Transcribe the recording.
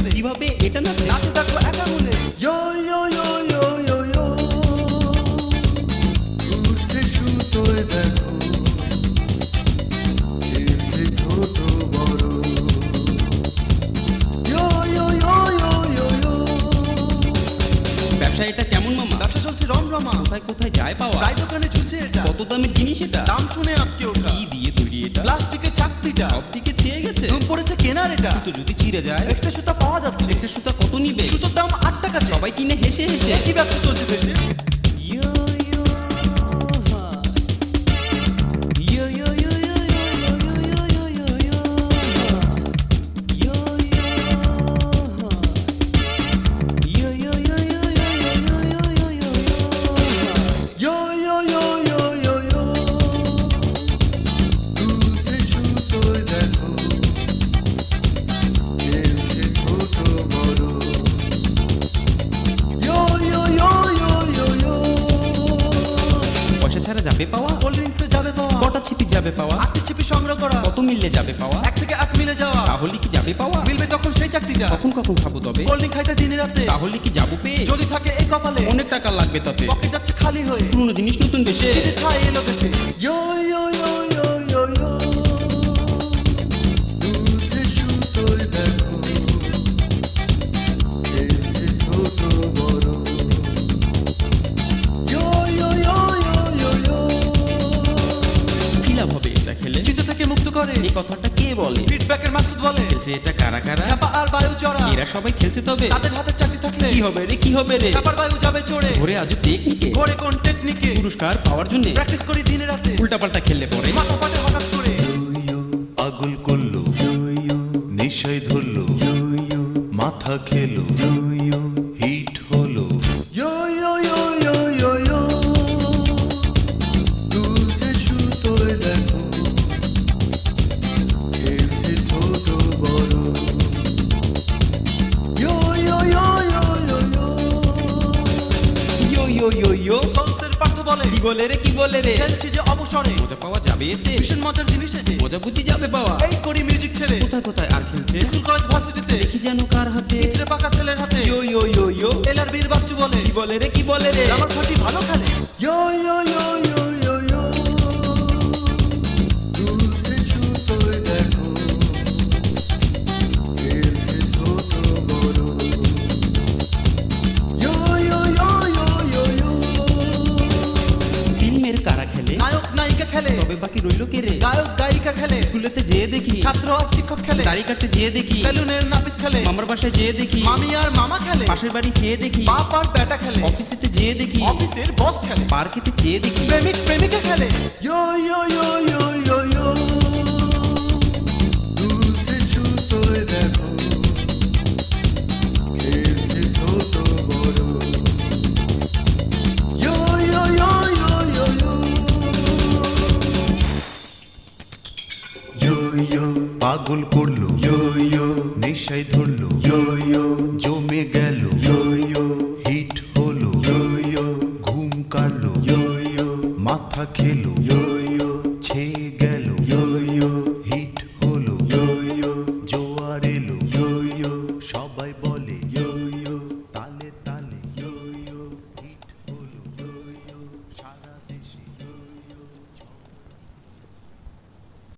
নাচতে। কিভাবে এটা নাচে? নাচে দেখো এক আঙুলে। ইয়ো ইয়ো ইয়ো ইয়ো ইয়ো ইয়ো, ঘুরছে সুতোয় দেখো, খেলছে ছোট বড়। ইয়ো ইয়ো ইয়ো ইয়ো ইয়ো ইয়ো। ব্যবসা এটা কেমন মামা? ব্যবসা চলছে রমরমা। কোথায় কোথায় যায় পাওয়া? প্রায় দোকানে ঝুলছে এটা। কত দামের জিনিস এটা? দাম শুনে আটকে ওঠা। কি দিয়ে তৈরি এটা? প্লাস্টিকের চাকতিটা সব দিকে ছিঁড়ে গেছে। ধুম পড়েছে কেনার এটা। তো যদি চিড়ে যায়? এক্সট্রা সুতা পাওয়া যাচ্ছে। এক্সের সুতা কত নিবে? সুতোর দাম 8 টাকা। সবাই কিনে হেসে হেসে। একই ব্যবসা চলছে দেশে। ইয়ো ইয়ো হা। ইয়ো ইয়ো ইয়ো ইয়ো ইয়ো ইয়ো ইয়ো ইয়ো হা। ইয়ো ইয়ো হা। ইয়ো ইয়ো ইয়ো ইয়ো ইয়ো ইয়ো ইয়ো ইয়ো হা। ইয়ো ইয়ো ইয়ো ইয়ো ইয়ো ইয়ো, দুলছে সুতোয় দেখো, খেলছে ছোট বড়। ইয়ো ইয়ো ইয়ো ইয়ো ইয়ো ইয়ো, পয়সা ছাড়া যাবে পাওয়া? কোল্ড ড্রিঙ্কসে যাবে পাওয়া। কটা ছিপি যাবে পাওয়া? 8টি ছিপি সংগ্রহ করা। কত মিললে যাবে পাওয়া? 1 থেকে 8 মিলে যাওয়া। তাহলে কি যাবে পাওয়া? মিলবে তখন সেই চাকতিটা। কখন কখন খাবো তবে? কোল্ড ড্রিঙ্ক খাইতে দিনে রাতে। তাহলে কি যাবো পেয়ে? যদি থাকে এই কপালে, অনেক টাকা লাগবে তাতে। পকেট যাচ্ছে খালি হয়ে। পুরনো জিনিস নতুন বেশে। শীতে ছায় এলো দেশে। ইয়ো ইয়ো ইয়ো ইয়ো ইয়ো ইয়ো, দুলছে সুতোয় দেখো, খেলছে ছোট বড়। ইয়ো ইয়ো ইয়ো ইয়ো ইয়ো ইয়ো, কি লাভ হবে এটা খেলে? শীতে থেকে মুক্ত করে এই কথাটা কে বলে? ফিডব্যাকের মাকসুদ বলে। খেলছে এটা কারা কারা? চাপা আর বায়ু চড়া, এরা সবাই খেলছে তবে? তাদের হাতে চাকরি থাকলে কি হবে রে কি হবে রে? চাপার বায়ু যাবে চড়ে। ঘরে আজ টেকনিকে ঘরে কোন টেকনিকে পুরস্কার পাওয়ার জন্য প্র্যাকটিস করি দিনে রাতে। উল্টাপাল্টা খেললে পরে মাথা ফাটে হঠাৎ করে। পাগল করলো, নেশায় ধরলো, মাথা খেলো, হিট হলো। ইয়ো ইয়ো ইয়ো ইয়ো ইয়ো ইয়ো, দুলছে সুতোয় দেখো, খেলছে ছোট বড়। ইয়ো ইয়ো ইয়ো ইয়ো ইয়ো ইয়ো, ইয়ো ইয়ো ইয়ো ইয়ো। সলসের পার্থ বলে। কি বলে রে কি বলে রে? খেলছি যে অবসরে, মজা পাওয়া যাবে এতে? ভীষণ মজার জিনিস এতে। মজা বুদ্ধি যাবে পাওয়া? এই করি মিউজিক ছেড়ে, কোথায় কোথায় আর খেলছে? স্কুল কলেজ ভার্সিটিতে দেখি যেন কার হাতে? ইচড়ে পাকা ছেলের হাতে। ইয়ো ইয়ো ইয়ো ইয়ো। এলার বীর বাচ্চু বলে। কি বলে রে কি বলে রে? আমার ফাটি ভালো খেলে। ইয়ো ইয়ো ইয়ো ইয়ো ইয়ো ইয়ো, দুলছে সুতোয় দেখো, খেলছে ছোট বড়। ইয়ো ইয়ো ইয়ো ইয়ো ইয়ো ইয়ো, ফিল্মের কারা খেলে? নায়ক নায়িকা খেলে, তবে বাকি রইলো কে রে? গায়ক গায়িকা খেলে, স্কুলেতে যেয়ে দেখি, ছাত্র আর শিক্ষক খেলে, দাড়ি কাটতে যেয়ে দেখি, সেলুনের নাপিত খেলে, মামার বাসায় যেয়ে দেখি, মামি আর মামা খেলে, পাশের বাড়ি চেয়ে দেখি, বাপ আর বেটা খেলে, অফিসেতে যেয়ে দেখি, অফিসের বস খেলে, পার্কেতে চেয়ে দেখি, প্রেমিক প্রেমিকা খেলে। ইয়ো ইয়ো ইয়ো ইয়ো ইয়ো ইয়ো, দুলছে সুতোয় দেখো, খেলছে ছোট বড়। ইয়ো ইয়ো ইয়ো ইয়ো ইয়ো ইয়ো, ইয়ো ইয়ো পাগল করলো, ইয়ো ইয়ো নেশায় ধরলো, ইয়ো ইয়ো জমে গেল, ইয়ো ইয়ো হিট হলো, ইয়ো ইয়ো ঘুম কাটলো, ইয়ো ইয়ো মাথা খেলো,